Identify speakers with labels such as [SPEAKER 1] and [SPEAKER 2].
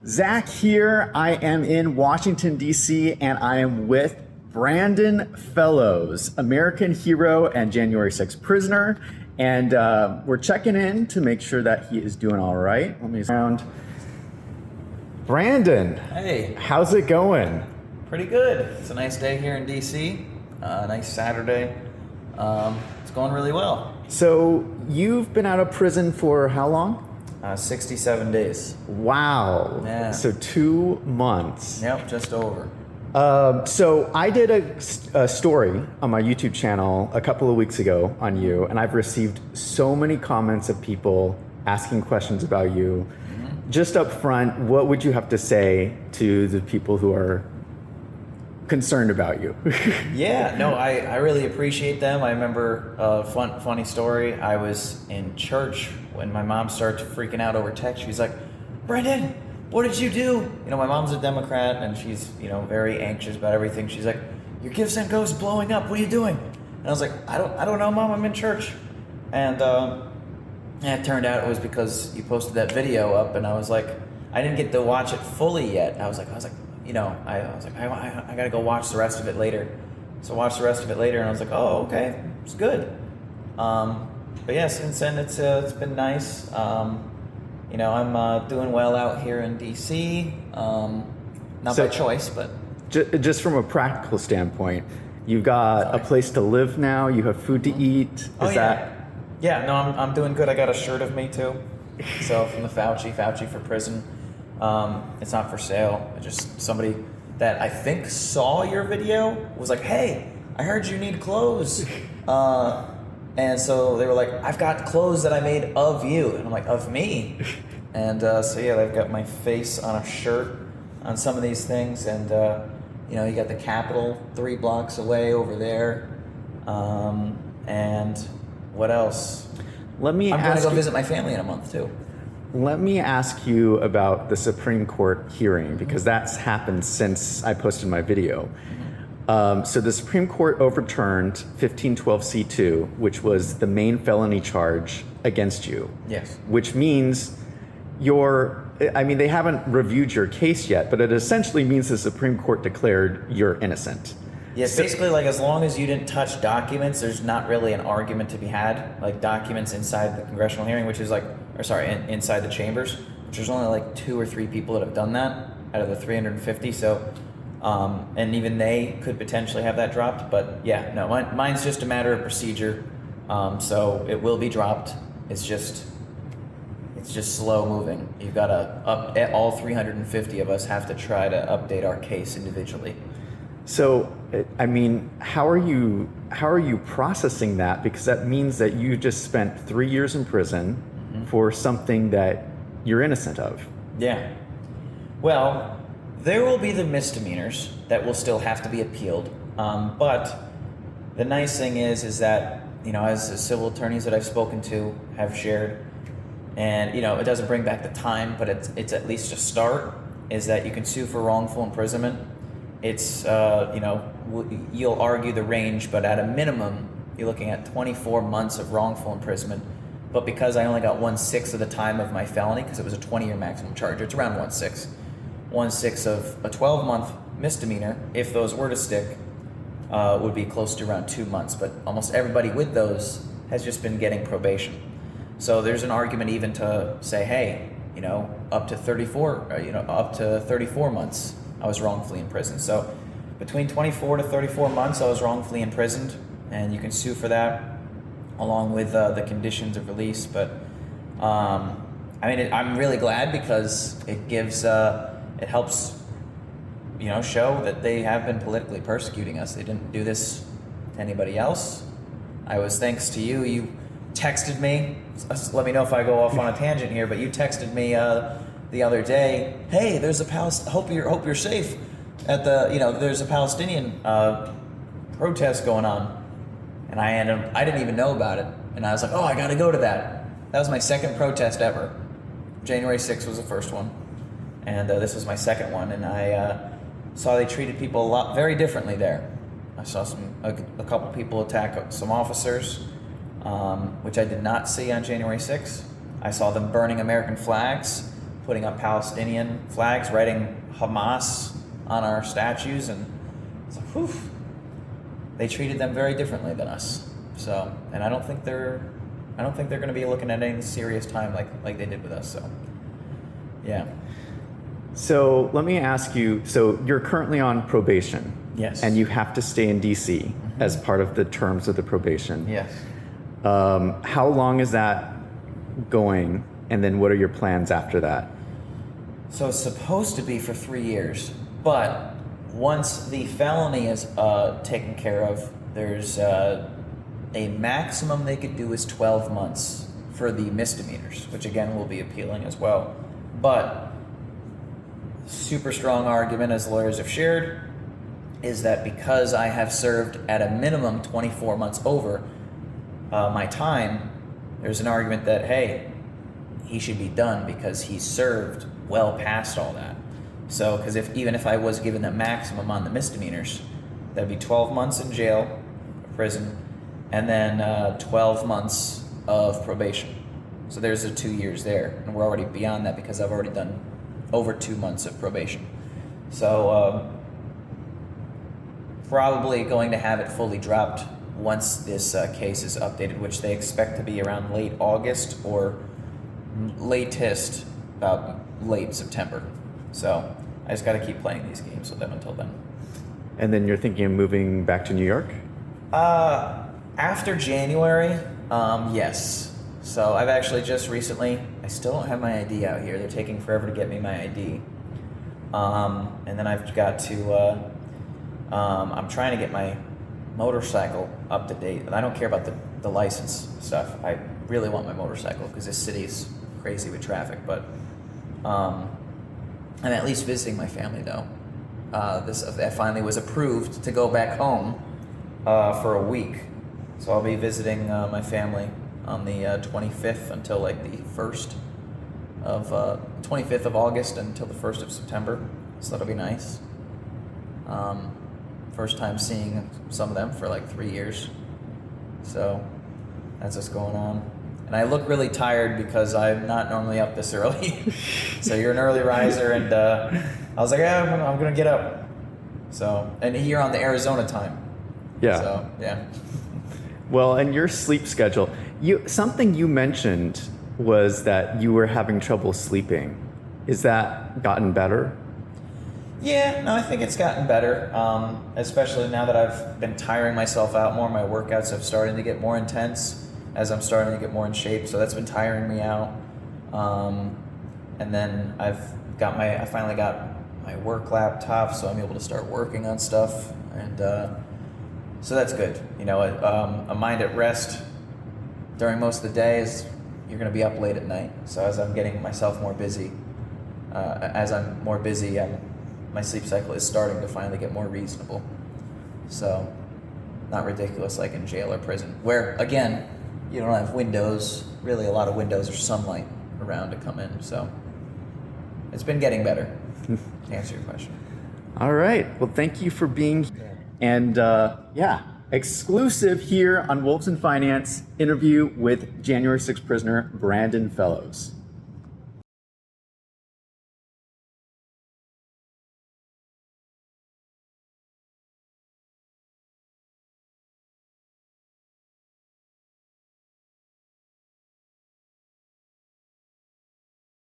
[SPEAKER 1] Zach here. I am in Washington, D.C., and I am with Brandon Fellows, American hero and January 6th prisoner. And we're checking in to make sure that he is doing all right. Let me around. Brandon.
[SPEAKER 2] Hey.
[SPEAKER 1] How's it going?
[SPEAKER 2] Pretty good. It's a nice day here in D.C. Nice Saturday. It's going really well.
[SPEAKER 1] So you've been out of prison for how long?
[SPEAKER 2] 67 days.
[SPEAKER 1] Wow.
[SPEAKER 2] Yeah.
[SPEAKER 1] So 2 months.
[SPEAKER 2] Yep, just over.
[SPEAKER 1] So I did a story on my YouTube channel a couple of weeks ago on you, and I've received so many comments of people asking questions about you. Mm-hmm. Just up front, what would you have to say to the people who are concerned about you?
[SPEAKER 2] Yeah, no, I really appreciate them. I remember a funny story. I was in church when my mom started freaking out over text. She's like, "Brendan, what did you do?" You know, my mom's a Democrat and she's, very anxious about everything. She's like, "Your Gifts and Go's blowing up. What are you doing?" And I was like, I don't know, Mom. I'm in church. And it turned out it was because you posted that video up, and I was like, I didn't get to watch it fully yet. I was like, I gotta go watch the rest of it later. So I watched the rest of it later, and I was like, oh, okay, it's good. But yeah, since then it's been nice. I'm doing well out here in DC. Not by choice, but
[SPEAKER 1] just from a practical standpoint, you've got a place to live now. You have food to eat.
[SPEAKER 2] Yeah, no, I'm doing good. I got a shirt of me too. So from the Fauci for prison. It's not for sale. Just somebody that I think saw your video was like, "Hey, I heard you need clothes." And so they were like, "I've got clothes that I made of you." And I'm like, "Of me?" And so yeah, they've got my face on a shirt on some of these things. And you got the Capitol 3 blocks away over there. And what else? I'm going to go visit my family in a month too.
[SPEAKER 1] Let me ask you about the Supreme Court hearing, because that's happened since I posted my video. So the Supreme Court overturned 1512C2, which was the main felony charge against you.
[SPEAKER 2] Yes.
[SPEAKER 1] Which means they haven't reviewed your case yet, but it essentially means the Supreme Court declared you're innocent.
[SPEAKER 2] Yes, basically, like, as long as you didn't touch documents, there's not really an argument to be had. Like, documents inside the congressional hearing, inside the chambers, which there's only like 2 or 3 people that have done that out of the 350. So, and even they could potentially have that dropped. But yeah, no, mine's just a matter of procedure. So it will be dropped. It's just slow moving. You've got to all 350 of us have to try to update our case individually.
[SPEAKER 1] So, how are you processing that? Because that means that you just spent 3 years in prison for something that you're innocent of.
[SPEAKER 2] Yeah. Well, there will be the misdemeanors that will still have to be appealed. But the nice thing is that, as the civil attorneys that I've spoken to have shared, and, it doesn't bring back the time, but it's at least a start, is that you can sue for wrongful imprisonment. It's, you'll argue the range, but at a minimum, you're looking at 24 months of wrongful imprisonment. But because I only got 1/6 of the time of my felony, because it was a 20-year maximum charge, it's around 1/6. 1/6 of a 12-month misdemeanor, if those were to stick, would be close to around 2 months. But almost everybody with those has just been getting probation. So there's an argument even to say, hey, up to 34 months I was wrongfully imprisoned. So between 24 to 34 months I was wrongfully imprisoned, and you can sue for that along with the conditions of release. But I'm really glad, because it gives it helps show that they have been politically persecuting us. They didn't do this to anybody else. Thanks to you. You texted me. Let me know if I go off on a tangent here, but you texted me the other day, "Hey, there's a hope you're safe at the there's a Palestinian protest going on," and I didn't even know about it, and I was like, "Oh, I got to go to that." That was my second protest ever. January 6th was the first one, and this was my second one, and I saw they treated people very differently there. I saw a couple people attack some officers, which I did not see on January 6th. I saw them burning American flags, putting up Palestinian flags, writing Hamas on our statues, and it's like, whew, they treated them very differently than us. So, and I don't think they're going to be looking at any serious time like they did with us. So, yeah.
[SPEAKER 1] So let me ask you, so you're currently on probation.
[SPEAKER 2] Yes.
[SPEAKER 1] And you have to stay in DC as part of the terms of the probation.
[SPEAKER 2] Yes.
[SPEAKER 1] How long is that going? And then what are your plans after that?
[SPEAKER 2] So it's supposed to be for 3 years, but once the felony is taken care of, there's a maximum they could do is 12 months for the misdemeanors, which again will be appealing as well. But super strong argument, as lawyers have shared, is that because I have served at a minimum 24 months over my time, there's an argument that, hey, he should be done because he served well past all that. So, because even if I was given the maximum on the misdemeanors, that'd be 12 months in jail, prison, and then 12 months of probation. So there's the 2 years there, and we're already beyond that because I've already done over 2 months of probation. So probably going to have it fully dropped once this case is updated, which they expect to be around late August or latest about late September. So I just got to keep playing these games with them until then.
[SPEAKER 1] And then you're thinking of moving back to New York?
[SPEAKER 2] After January, yes. So I've actually just recently, I still don't have my ID out here. They're taking forever to get me my ID. And then I've got to, I'm trying to get my motorcycle up to date. And I don't care about the license stuff. I really want my motorcycle because this city's crazy with traffic. But I'm at least visiting my family though. That finally was approved to go back home for a week. So I'll be visiting my family on the 25th until like the 1st of 25th of August until the 1st of September. So that'll be nice. First time seeing some of them for like 3 years. So that's what's going on. And I look really tired because I'm not normally up this early. So you're an early riser, and I was like, yeah, I'm gonna get up. So, and here on the Arizona time.
[SPEAKER 1] Yeah.
[SPEAKER 2] So yeah.
[SPEAKER 1] Well, and your sleep schedule, something you mentioned was that you were having trouble sleeping. Is that gotten better?
[SPEAKER 2] Yeah, no, I think it's gotten better, especially now that I've been tiring myself out more. My workouts have started to get more intense as I'm starting to get more in shape, so that's been tiring me out. And then I finally got my work laptop, so I'm able to start working on stuff, and so that's good. You know, a mind at rest during most of the day is you're going to be up late at night. So as I'm getting myself more busy, my sleep cycle is starting to finally get more reasonable. So not ridiculous like in jail or prison, where again, you don't have windows, really a lot of windows or sunlight around to come in. So it's been getting better, to answer your question.
[SPEAKER 1] All right. Well, thank you for being here. And exclusive here on Wolves in Finance interview with January 6th prisoner Brandon Fellows.